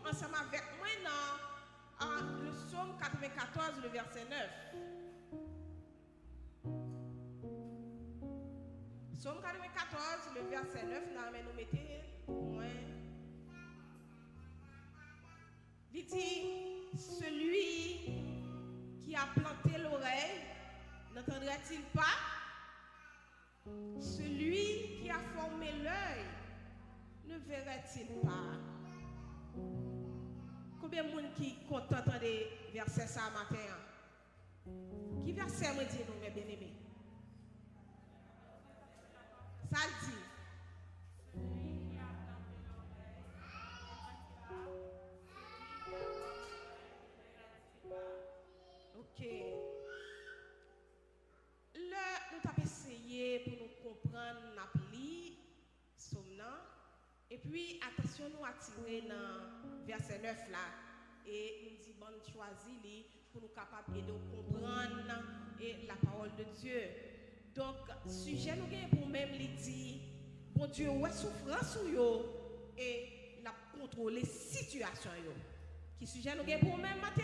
ensemble avec moi dans le psaume 94, le verset 9. Psaume 94, le verset 9, là, mais nous mettons moins. Il dit, celui qui a planté l'oreille, n'entendra-t-il pas? Celui qui a formé l'œil, ne verrait-il pas? Combien de monde qui content des versets ça matin? Qui verset me dit nous, mes bien-aimés? Ça dit. Ok. Là, nous avons essayé pour nous comprendre l'appli, somnant. Et puis, attention, nous attirer dans verset 9 là. Et nous dit, bon, choisi pour nous capables de comprendre la parole de Dieu. Donc, sujet nous gagne pour même lui dire, bon Dieu, ouais souffrance ou yo et la contrôler situation yo. Qui sujet nous gagne pour même matin?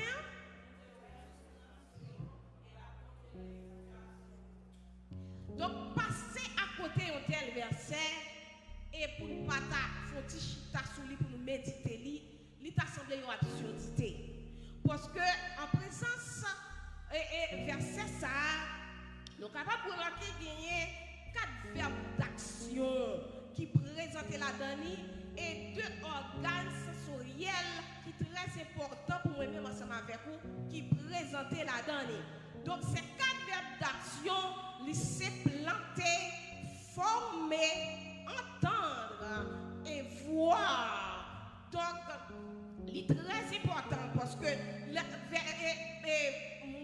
Donc, passer à côté un tel verset et pour nous pas faire chita sur lui pour nous méditer lui t'a semblé une absurdité. Parce que en présence et verset ça nous sommes capables de remarquer gagner 4 verbes d'action qui présentent la donne et 2 organes sensoriels qui sont très importants pour moi-même ensemble avec vous qui présentent la donne. Donc ces 4 verbes d'action, c'est planter, former, entendre et voir. Donc, c'est très important parce que le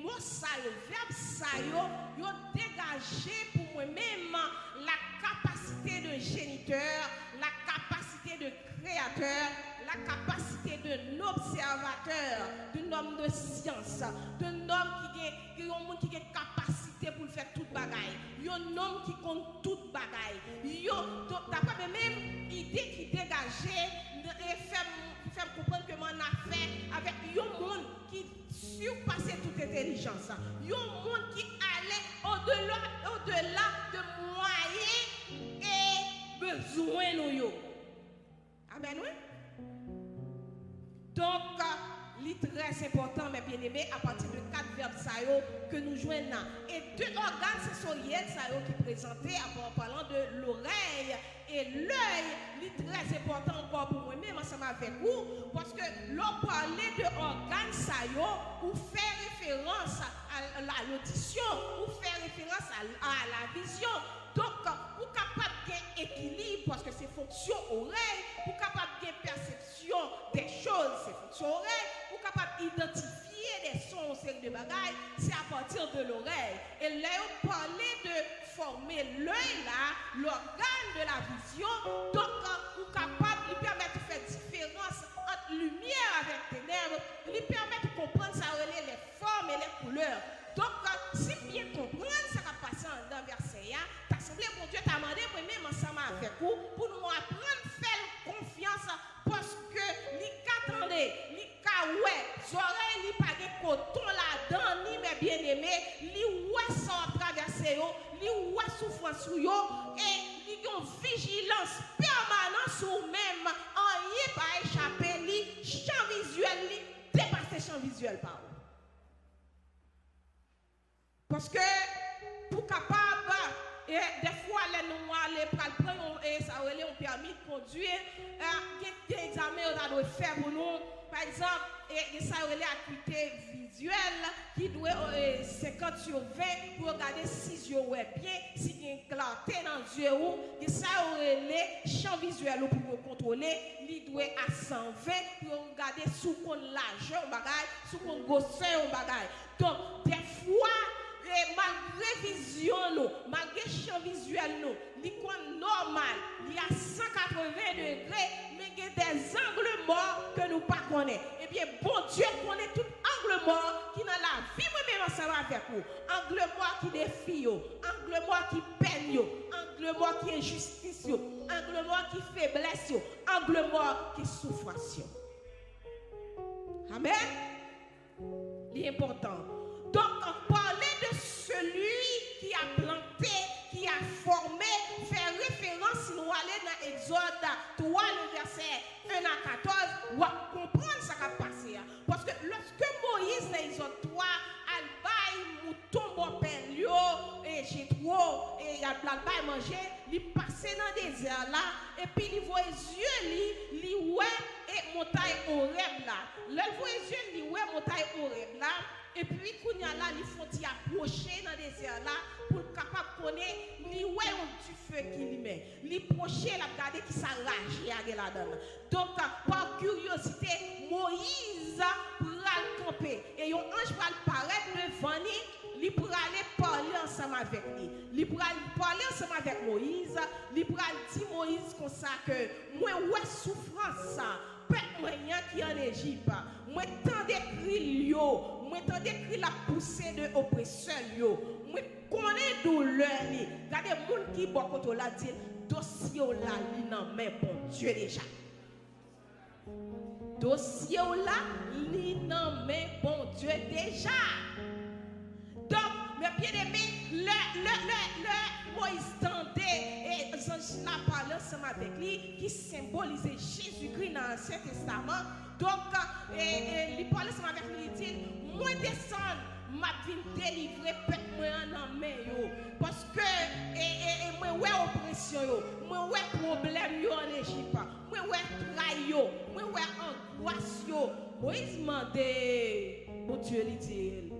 mot ça, le verbe ça, yo dégagé pour moi-même la capacité de géniteur, la capacité de créateur, la capacité d'un observateur, d'un homme de science, d'un homme qui a capacité pour faire toute bagaille, un homme qui compte toute bagaille. D'après même idée qui dégageait et faire comprendre que mon affaire avec un monde qui surpassait toute intelligence, un monde qui allait au-delà de moyens et besoins nous. Amen, oui. Donc, c'est très important, mes bien-aimés, à partir de 4 verbes que nous joignons. Et 2 organes sensoriels qui présentés en parlant de l'oreille et l'œil. C'est très important encore pour moi-même, ensemble avec vous, parce que l'on parlait de organes ou faire référence à l'audition, ou faire référence à la vision. Donc, pour capable d'équilibre, parce que c'est fonction oreille, pour capable de perception des choses, c'est fonction oreille, pour capable d'identifier des sons, série de bagailles, c'est à partir de l'oreille. Et là, on parlait de former l'œil là, l'organe de la vision, donc pour capable, il permet de faire différence entre lumière avec ténèbres, il permet de comprendre ça, les formes et les couleurs. Donc, si bien comprendre ça va passer dans verset, t'as semblé pour Dieu t'a demandé moi-même ensemble avec vous pour nous apprendre à faire confiance parce que les qu'attendez, les ouais, oreilles li pas de coton là-dedans ni mes bien-aimés, li ouais ça traverser yo, li ouais souffrance sur yo et li une vigilance permanente sur même en y pas échapper li champ visuel li dépasser champ visuel par où. Parce que pour capable et des fois les noirs les prendre et ça relève un permis de conduire des examens on doit faire pour nous par exemple et ça relève acuité visuelle qui doit 50 sur 20 pour regarder si yeux ouais bien si il y a une clarté dans les yeux ou et ça relève champ visuel pour contrôler il doit à 120 pour regarder sous qu'on largeur bagaille sous qu'on grosseur bagaille donc des fois et malgré vision nous, malgré champ visuel nous, l'icône normal, il y a 180 degrés, mais il y a des angles morts que nous ne connaissons pas. Eh bien, bon Dieu connaît tout angle mort qui dans la vie, moi-même ensemble avec vous. Angle mort qui défie, angle mort qui peine, angle mort qui injustice, angle mort qui faiblesse, angle mort qui souffrance. Amen. L'important. Donc, parler de celui qui a planté, qui a formé, faire référence, si nous allons dans Exode 3, le verset 1 à 14, on va comprendre ce qui a passé. Parce que lorsque Moïse, dans Exode 3, al mouton bon pelio, et j'ai trop, et il a pas manger, il passait dans le désert là, et puis il voit les yeux, il ouais, et montagne Horeb là. Le voit les yeux, il ouais, montagne Horeb là. Et puis, quand il y a là, ils font approcher dans le désert là pour capable de connaître, li ouais du feu qu'il met. Li procher la regarder qui s'arrache là-dedans. Donc, par curiosité, Moïse pral camper. Et un ange pral paraître devant lui, il pral aller parler ensemble avec lui. Il pral parler ensemble avec Moïse. Il pral dire Moïse comme ça que moi ouais souffrance ça. Moyen qui en Égypte, moi tant d'écrit yo, moi tant d'écrit la poussée de oppresseur yo, moi connais douleur li. Regardez monde qui beaucoup la dit dossier là li nan main bon Dieu déjà. Dossier là li nan main bon Dieu déjà. Donc mes bien-aimés, le Moïse tendait et Jean la parlé ensemble avec lui qui symbolisait Jésus-Christ dans l'Ancien Testament. Donc, il parlait ensemble avec lui, il dit, moi descendre, m'a venu délivrer peuple moi en main yo parce que moi ouais oppression yo, moi ouais problème yo en Égypte, moi ouais trahi yo, moi ouais angoisse yo. Moïse mandé, bon Dieu lui dit,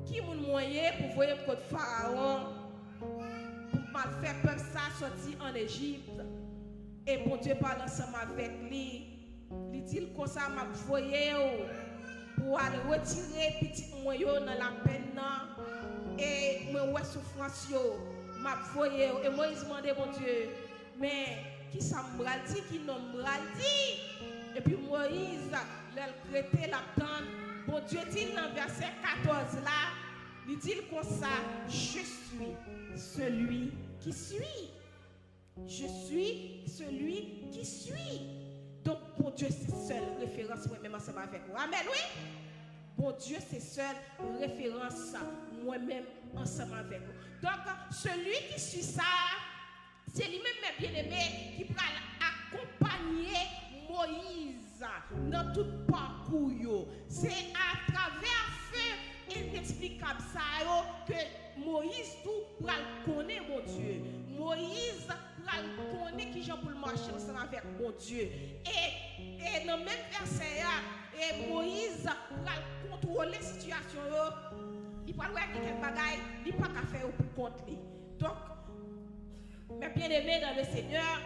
qui mon moyen pour voir contre Pharaon pour mal faire peuple ça sortir en Égypte et bon Dieu parle ensemble avec lui. Il dit comme ça m'a voyé pour aller retirer petit moyen dans la peine et moi ouais souffrance yo m'a voyé et Moïse demandé bon Dieu mais qui ça m'bral dit qui non m'bral dit et puis Moïse l'a créé la tente. Bon Dieu dit dans verset 14 là, il dit comme ça, je suis celui qui suis. Je suis celui qui suis. Donc bon Dieu c'est seule référence moi-même ensemble avec vous. Amen, oui. Bon Dieu c'est seule référence moi-même ensemble avec vous. Donc celui qui suit ça, c'est lui-même mes bien-aimés qui va accompagner Moïse dans tout parcours. C'est à travers feu inexplicable ça que Moïse tout va connaître mon Dieu. Moïse va connaître qui Jean pour marcher ensemble avec mon Dieu. Et dans le même verset, Moïse va contrôler la situation. Il va voir quelques bagailles, il n'a pas qu'à faire pour contre lui. Donc, mes bien-aimés dans le Seigneur,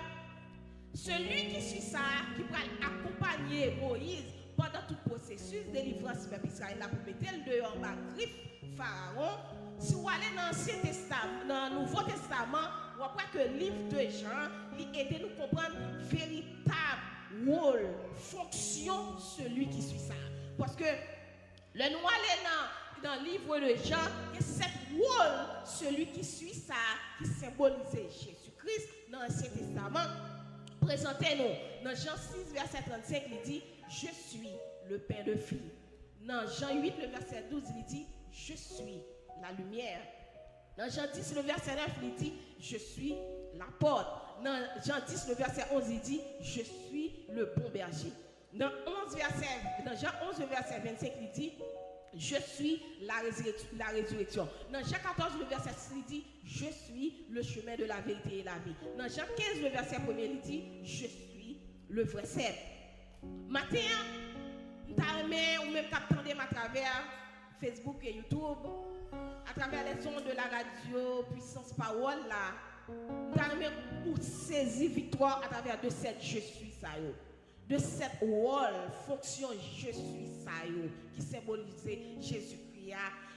celui qui suit ça, qui va accompagner Moïse pendant tout processus de délivrance du peuple Israël pour mettre le dehors en griffe Pharaon. Si vous allez dans l'Ancien Testament, dans le Nouveau Testament, vous voyez que le livre de Jean, il aide nous à comprendre véritable rôle, fonction, celui qui suit ça. Parce que le nous allons dans le livre de Jean, il y a cette rôle, celui qui suit ça, qui symbolisait Jésus-Christ dans l'Ancien Testament. Présentez-nous. Dans Jean 6, verset 35, il dit, je suis le pain de vie. Dans Jean 8, le verset 12, il dit, je suis la lumière. Dans Jean 10, le verset 9, il dit, je suis la porte. Dans Jean 10, le verset 11, il dit, je suis le bon berger. Dans Jean 11, le verset 25, il dit, je suis la résurrection. Dans Jean 14, le verset 6, il dit, je suis le chemin de la vérité et la vie. Dans Jean 15, le verset 1, il dit, je suis le vrai cèpe. Matin, ou même qu'attendez à travers Facebook et YouTube, à travers les ondes de la radio, puissance parole, là, pour saisir victoire à travers de cette je suis ça. De cette rôle, fonction je suis ça, qui symbolisait Jésus-Christ.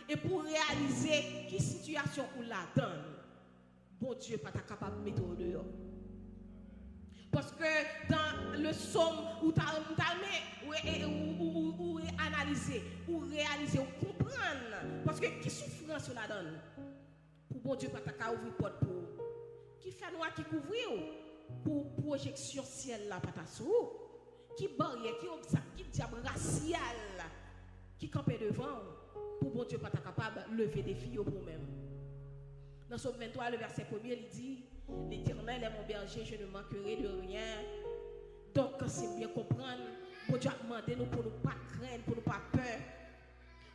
Et pour réaliser quelle situation ou la donne, bon Dieu pas capable de mettre au dehors. Parce que dans le somme, ou analyser, ou réaliser, ou comprendre. Parce que qui souffrance la donne? Pour bon Dieu pas capable ouvrir porte pour. Qui fait noir qui couvre pour projection ciel là pas ta sou. qui barrière, qui obstacle, qui diable racial qui campait devant pour bon Dieu pas capable de lever des filles pour même. Dans Somme 23, le verset 1er, il dit l'Éternel est mon berger, je ne manquerai de rien. Donc, c'est bien comprendre, bon Dieu a demandé nous pour ne pas craindre, pour ne pas peur.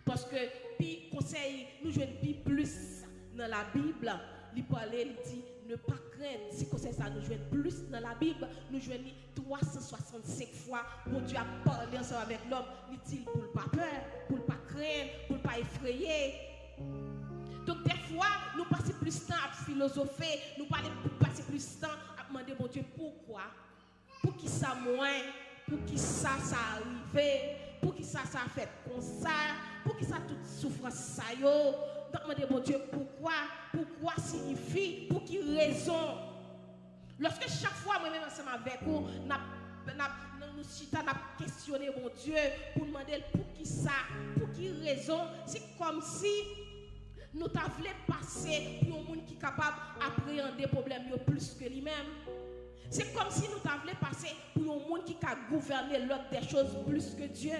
Parce que, puis, conseil, nous jouons plus dans la Bible. Il parlait, il dit, ne pas craindre. Si conseil ça, nous jouons plus dans la Bible, nous jouons 365 fois. Bon Dieu a parlé ensemble avec l'homme. Il dit, pour ne pas peur, pour ne pas craindre, pour ne pas effrayer. Donc, des fois, nous passons plus de temps à philosopher, nous passons plus de temps à demander, bon Dieu, pourquoi? Pour qui ça moins? Pour qui ça arrivé? Pour qui ça a fait comme ça? Pour qui ça toute souffrance ça yo? Donc, demander, bon Dieu, pourquoi? Pourquoi signifie? Pour qui raison? Lorsque chaque fois, moi-même, ensemble avec vous, nous questionné, bon Dieu, pour demander pour qui ça? Pour qui raison? C'est comme si nous voulons passer pour un monde qui est capable d'appréhender les problèmes plus que lui-même. C'est comme si nous voulons passer pour un monde qui a gouverné l'autre des choses plus que Dieu.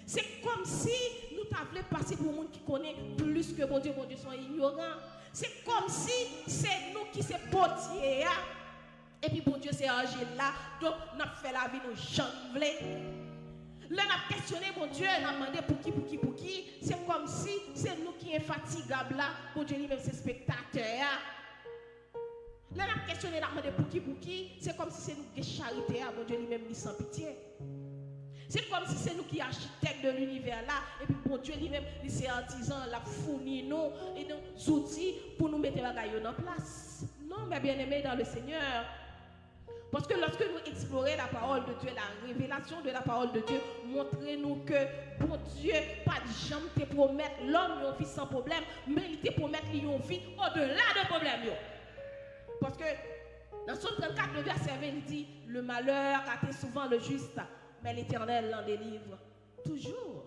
C'est comme si nous voulons passer pour un monde qui connaît plus que bon Dieu sont ignorants. C'est comme si c'est nous qui sommes potiers. Et puis bon Dieu c'est argile là. Donc nous avons fait la vie nous jambler. Là, on a questionné, mon Dieu, on a demandé pour qui. C'est comme si c'est nous qui sommes fatigables là. Bon Dieu, lui-même, c'est spectateurs. Là, on a questionné, on a demandé pour qui. C'est comme si c'est nous qui sommes charité. Bon Dieu, lui-même, il sans pitié. C'est comme si c'est nous qui sommes architectes de l'univers là. Et puis, bon Dieu, lui-même, il c'est artisan, la fournit nous et nos outils pour nous mettre la gaillon en place. Non, mais bien aimé dans le Seigneur. Parce que lorsque nous explorons la parole de Dieu, la révélation de la parole de Dieu, montrez-nous que, bon Dieu, pas de jamais te promettre l'homme une vie sans problème, mais il te promet une vie au-delà de problème. Parce que dans Somme 34, le verset 20, il dit, le malheur atteint souvent le juste, mais l'Éternel l'en délivre toujours.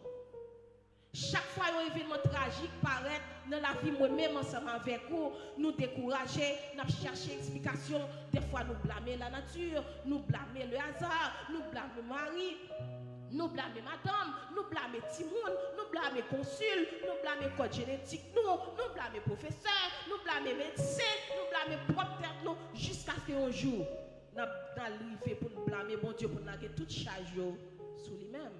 Chaque fois un événement tragique paraît dans la vie, moi-même ensemble avec vous, nous décourager, nous chercher explication. Des fois, nous blâmer la nature, nous blâmer le hasard, nous blâmer Marie, nous blâmer madame, nous blâmer Timoun, nous blâmer consul, nous blâmer code génétique, nous blâmer professeur, nous blâmer médecin, nous blâmer propre tête, nous, jusqu'à ce qu'un jour, nous arriver pour nous blâmer, bon Dieu, pour nous avoir toute charge sur lui-même.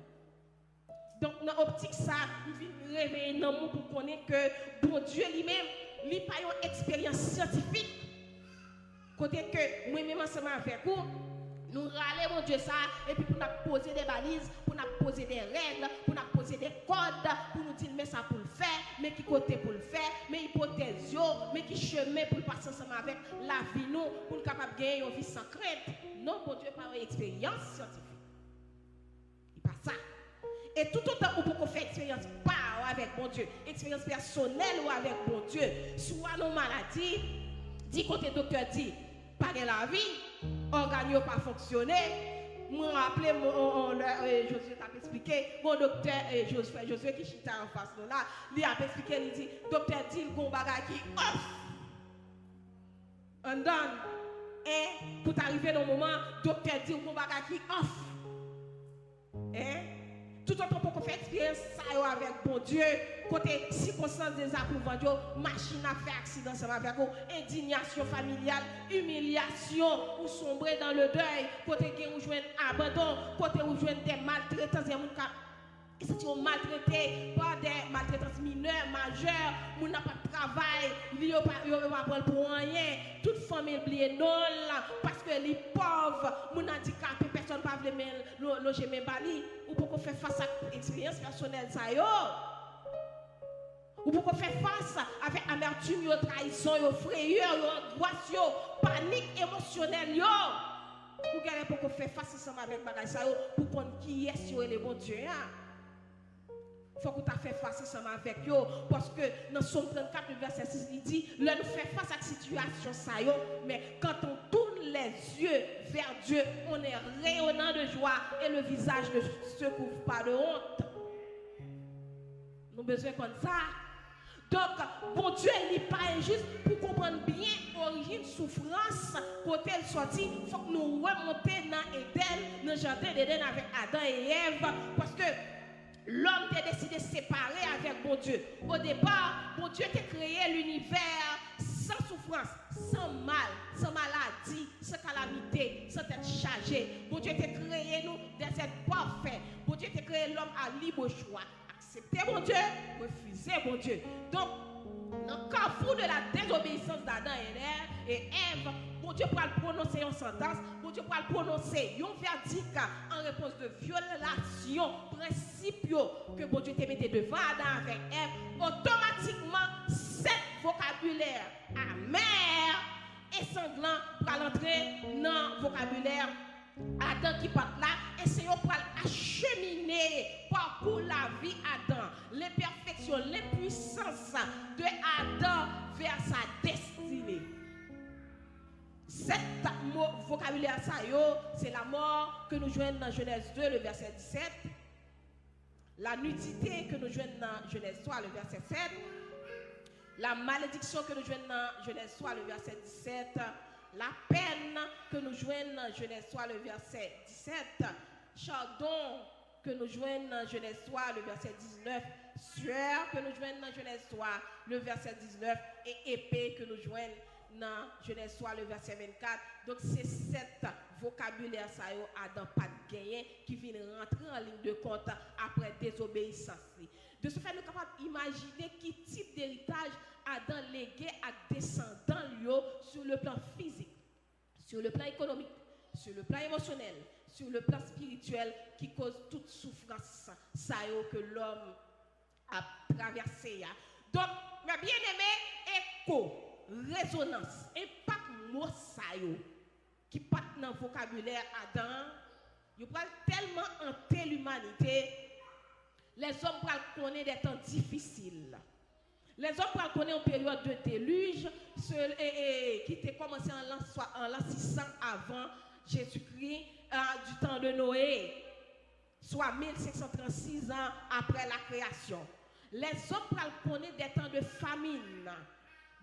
Donc, dans l'optique, ça, il vient réveiller dans nous pour connaître que bon Dieu lui-même, il n'a pas une expérience scientifique. Côté que moi-même, ensemble avec vous, nous râlons mon Dieu ça, et puis pour nous poser des balises, pour nous poser des règles, pour nous poser des codes, pour nous dire, mais ça pour le faire, mais qui côté pour le faire, mais hypothèse, mais qui chemin pour passer ensemble avec la vie, nous, pour nous capable de gagner une vie sans crainte. Non, mon Dieu, pas une expérience scientifique. Il pas ça. Et tout autant où vous faites expérience pas avec bon Dieu, expérience personnelle ou avec bon Dieu, soit nos maladies, dit côté docteur dit, pas de la vie, organes pas fonctionner. Moi rappelé Josué t'a expliqué, mon docteur Josué qui chita en face de là, lui a expliqué, il dit docteur dit gon bagage qui off. And then et pour arriver dans le moment, docteur dit gon bagage qui off. Tout autant pour qu'on fait expérience ça avec bon Dieu, côté circonstances désapprouvantes, machine à faire accident ça avec vous, indignation familiale, humiliation, ou sombrer dans le deuil, côté que vous jouez abandon, côté où vous jouez des maltraitances, et c'est maltraité par des maltraitances mineures, majeures, vous n'avez pas de travail, vous n'avez pas prendre pour rien, toute famille oubliée non, parce que les pauvres, vous handicapés, personne ne peut pas loger mes balis, ou pour faire face à l'expérience personnelle, ça y ou pour faire face avec amertume, trahison, frayeur, angoisse, panique émotionnelle, pour faire face ensemble avec bagage ça pour connaître qui est sur les bons dieux. Il faut que tu fasses face ensemble avec eux. Parce que dans Somme 34, verset 6, il dit, là nous fait face à la situation ça mais quand on tourne les yeux vers Dieu, on est rayonnant de joie et le visage ne se couvre pas de honte. Nous avons besoin comme ça. Donc, bon Dieu, il n'est pas injuste pour comprendre bien l'origine souffrance, côté elle sorti, il faut que nous remontions dans Éden, dans jardin d'Éden avec Adam et Ève parce que l'homme a décidé de se séparer avec bon Dieu. Au départ, bon Dieu a créé l'univers sans souffrance, sans mal, sans maladie, sans calamité, sans être chargé. Bon Dieu a créé nous des êtres parfaits. Bon Dieu a créé l'homme à libre choix. Accepter bon Dieu, refuser bon Dieu. Donc, dans le carrefour de la désobéissance d'Adam et Ève, bon Dieu pourra prononcer une sentence, bon Dieu pourra prononcer un verdict en réponse de violation principaux que bon Dieu t'a mis devant Adam avec Ève. Automatiquement, cet vocabulaire amer et sanglant pour l'entrer dans le vocabulaire Adam qui part là, et c'est pour acheminer parcours la vie Adam, les perfections, les puissances de Adam vers sa destinée. Cet vocabulaire, c'est la mort que nous joignons dans Genèse 2, le verset 17. La nudité que nous joignons dans Genèse 3, le verset 7. La malédiction que nous joignons dans Genèse 3, le verset 17. La peine que nous joignons dans Genèse 3, le verset 17. Chardon que nous joignons dans Genèse 3, le verset 19. Sueur que nous joignons dans Genèse 3, le verset 19. Et épée que nous joignons dans Genèse 3, le verset 24. Donc c'est cet vocabulaire ça Adam pas gagné qui vient rentrer en ligne de compte après désobéissance. De ce fait, nous sommes capables d'imaginer quel type d'héritage Adam légué à descendant sur le plan physique, sur le plan économique, sur le plan émotionnel, sur le plan spirituel qui cause toute souffrance ça que l'homme a traversé. Donc, mes bien-aimés, écho, résonance, impact mot ça qui part dans le vocabulaire Adam, il prend tellement hanter l'humanité, les hommes prennent connaître des temps difficiles. Les hommes prennent connaître une période de déluge qui était commencé en l'an 600 avant Jésus-Christ, du temps de Noé, soit 1536 ans après la création. Les hommes prennent connaître des temps de famine.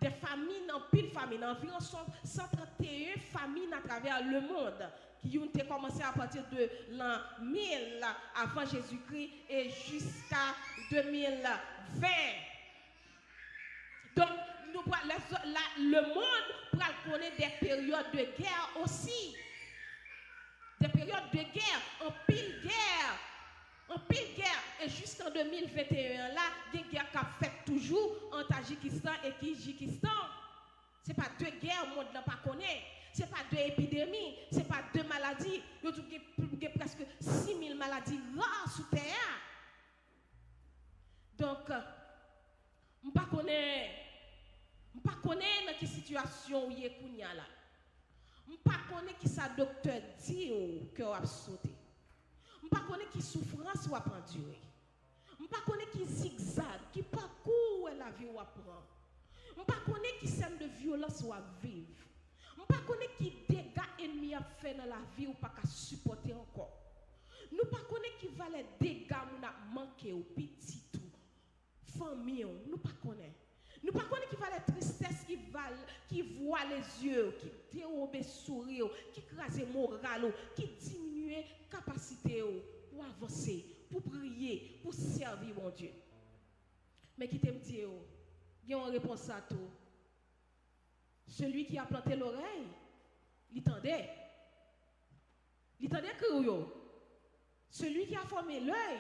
Des famines, en pile famine, environ 131 famines à travers le monde qui ont commencé à partir de l'an 1000 avant Jésus-Christ et jusqu'à 2020. Donc, le monde pourra connaître des périodes de guerre aussi. Des périodes de guerre, en pile guerre. En pile guerre, et jusqu'en 2021, là, il y a une guerre qui a fait toujours entre Tadjikistan et Kyrgyzstan. Ce n'est pas deux guerres, le monde n'a pas connaît. Ce n'est pas deux épidémies, ce n'est pas deux maladies. Il y a presque 6000 maladies rares sur Terre. Donc, je ne connais pas dans quelle situation où il y a là. Je ne connais pas qui ça docteur dit que vous avez sauté. Je ne connais pas qui souffrance ou a enduré. Je ne connais pas qui zigzag, qui parcours la vie ou apprend. Je ne connais pas qui scène de violence ou à vivre. Je ne connais pas qui dégâts ennemis a fait dans la vie ou pas qu'à supporter encore. Nous ne connais pas qui va les dégâts nous a manqué au petit tout. Famille, nous ne connaissons pas. Nous ne connaissons pas qui va les tristesses qui voient les yeux, qui dérobe sourire, qui crase moral, qui diminue capacité pour avancer, pour prier, pour servir mon Dieu. Mais qui t'aime dire, il y a une réponse à tout. Celui qui a planté l'oreille, il tendait. Il tendait que celui qui a formé l'œil,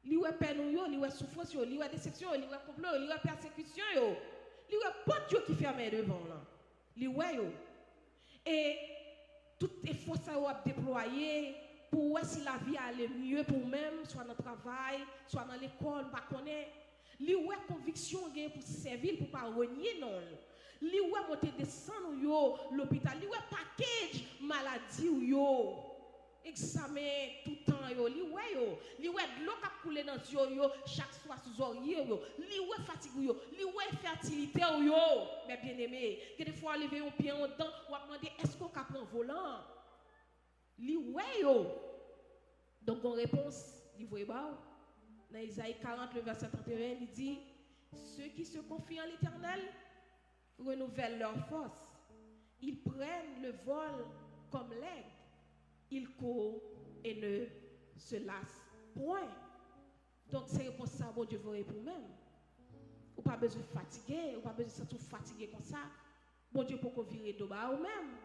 il y a peine, il y a souffrance, il y a déception, il y a complot, il y a persécution, il y a pas de Dieu qui ferme devant là. Il y a et tout effort ça a déployé pour voir si la vie allait mieux pour même, soit dans le travail, soit dans l'école, pas connaître. Il y a conviction pour servir, pour pas renier non. Il y a monter descendre l'hôpital, il y a package maladie examen tout le temps li de l'eau qui coule dans yeux chaque soir sous oreiller li fatigue li fertilité mais bien aimé que des fois lever un pied en dedans ou demander est-ce qu'on peut prendre volant li donc en réponse il voit dans Isaïe 40 le verset 31 il dit ceux qui se confient en l'Éternel renouvellent leur force, ils prennent le vol comme l'aigle. il court et ne se lasse point. Donc c'est pour ça bon Dieu veut pour même. Ou pas besoin de fatiguer, ou pas besoin de se sentir fatigué comme ça. Bon Dieu pour qu'on vire de bas ou même.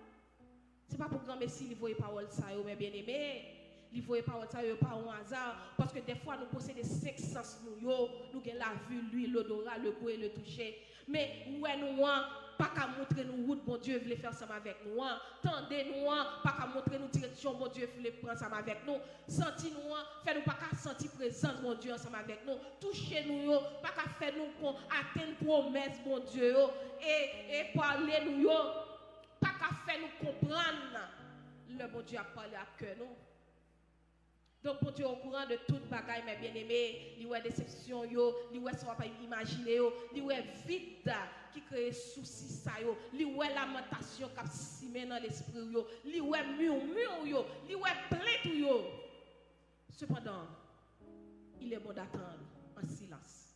C'est pas pour grand messie il voit parole ça mais bien aimé. Il voit parole ça pas au hasard parce que des fois nous possédons 5 sens nous avons la vue, l'huile, l'odorat, le goût et le toucher. Mais ouais nous pas qu'à montrer nous route bon Dieu veut faire ça avec nous. Tendez nous pas qu'à montrer nous direction bon Dieu veut prendre ça avec nous. Senti nous fait nous pas qu'à sentir présence bon Dieu ensemble avec nous. Toucher nous pas qu'à faire nous atteindre promesse bon Dieu et parler nous pas qu'à faire nous comprendre le bon Dieu a parlé à cœur nous. Donc, bon Dieu, au courant de toute bagaille, mes bien-aimés, il y a déception, il y a ça pas imaginer, il y a vide qui crée souci ça, il y a lamentation qui s'immet dans l'esprit, il y a murmure, il y a plainte. Cependant, il est bon d'attendre en silence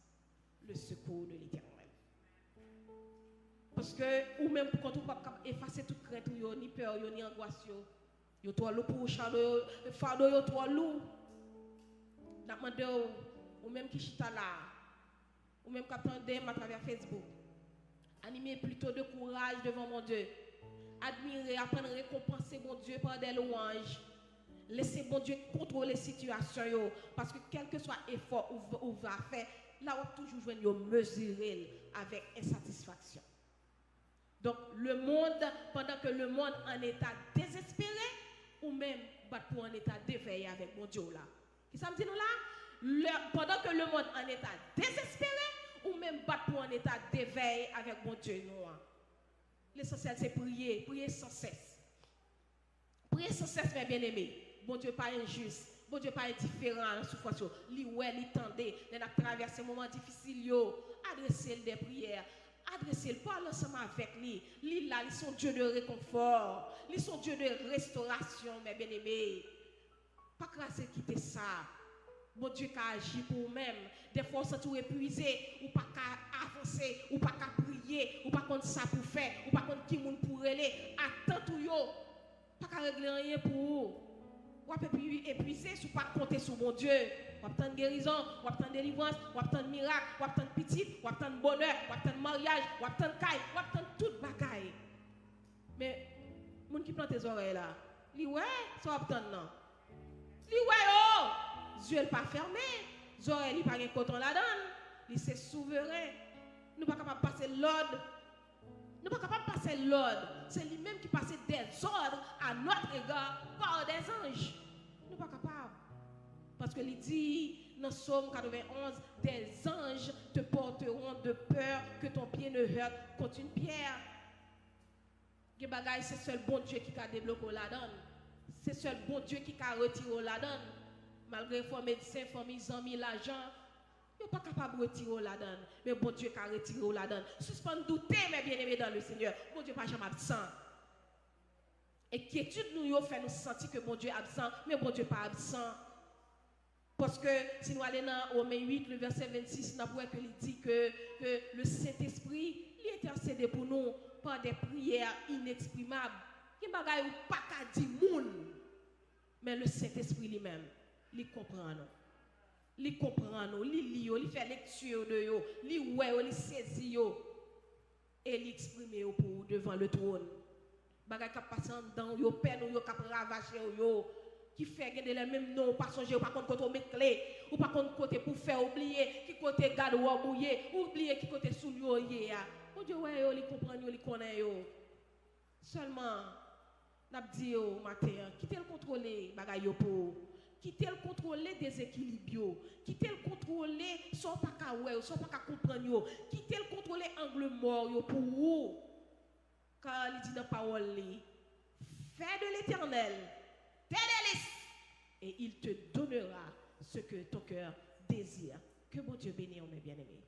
le secours de l'Éternel. Parce que, ou même quand on ne peut pas effacer toute crainte, ni peur, ni angoisse, yo trop lourd pour fardeau yo trop lourd. N'a demandé ou même qui chita là ou même qui attendait à travers Facebook. Animer plutôt de courage devant mon Dieu. Admirer, apprendre à récompenser mon Dieu par des louanges. Laissez mon Dieu contrôler la situation parce que quel que soit l'effort ou va faire, là on toujours venir mesurer avec insatisfaction. Donc le monde, pendant que le monde en état désespéré, ou même pour en état d'éveil avec mon Dieu là. Qui ça me dit nous là? Pendant que le monde en état désespéré, ou même pour en état d'éveil avec mon Dieu nous. L'essentiel c'est prier, prier sans cesse. Prier sans cesse, mes bien-aimés. Bon Dieu pas injuste, bon Dieu pas indifférent en souffrance. Li ouais, li tendez, les a traversé moments difficiles yo, adressez des prières. Adressez le parle ensemble avec lui. Lui là, ils sont Dieu de réconfort. Ils sont Dieu de restauration, mes bien-aimés. Pas crasser quitter ça. Bon Dieu qui agit pour vous-même. Des fois, on s'est tout épuisé, ou pas qu'à avancer, ou pas qu'à prier, ou pas contre ça pour faire, ou pas contre qui moun pour aller. Attends tout yo. Pas qu'à régler rien pour vous. Ou pas épuisé, si vous pas compter sur mon Dieu. Ou attendre guérison, ou attendre délivrance, ou attendre miracle, ou attendre petit, ou attendre bonheur, ou attendre mariage, ou attendre caille, ou attendre toute bagaille. Mais, moun qui plante tes oreilles là, li ouais, ça attendre non. Li ouais oh, yeux pas fermé, oreilles li pas gen coton la donne, li c'est souverain. Nous pas capable passer l'ordre. Nous pas capable passer l'ordre. C'est lui-même qui passe des ordres à notre égard par des anges. Nous pas capable. Parce que il dit dans Psaume 91, des anges te porteront de peur que ton pied ne heurte contre une pierre. C'est seul bon Dieu qui a débloqué la donne. C'est seul bon Dieu qui a retiré la donne. Malgré les médecins, familles, amis, l'argent, ils ne sont pas capables de retirer la donne. Mais bon Dieu qui a retiré la donne. Suspend douter, mes bien-aimés dans le Seigneur. Bon Dieu n'est pas jamais absent. Et quiétude nous fait nous sentir que bon Dieu est absent, mais bon Dieu n'est pas absent. Parce que si nous allons dans Romains 8, le verset 26, nous voyons qu'il dit que le Saint-Esprit il intercède pour nous par des prières inexprimables. Il n'y a pas qu'à dire moun. Mais le Saint-Esprit lui-même, il comprend nous. Il comprend nous, il lit, il fait lecture de yo, il ouais, il saisit yo et il exprime yo pour devant le trône. Bagay ka passe en dedans yo peine yo ka ravager yo qui fait gagner les mêmes noms pas songer pas contre côté mettre clé ou pas contre côté pour faire oublier qui côté garde ou mouiller oublier qui côté sous yo yé a. Mon Dieu ouais yo il comprend yo il connaît yo. Seulement n'a dit yo matin quitter le contrôler bagay yo pour quitter le contrôler déséquilibre, quitter le contrôler sans pas qu'à ouais, sans pas qu'à comprendre, quitter le contrôler angle mort pour vous. Car il dit dans la parole, fais de l'Éternel tes délices et il te donnera ce que ton cœur désire. Que bon Dieu bénisse, mes bien-aimés.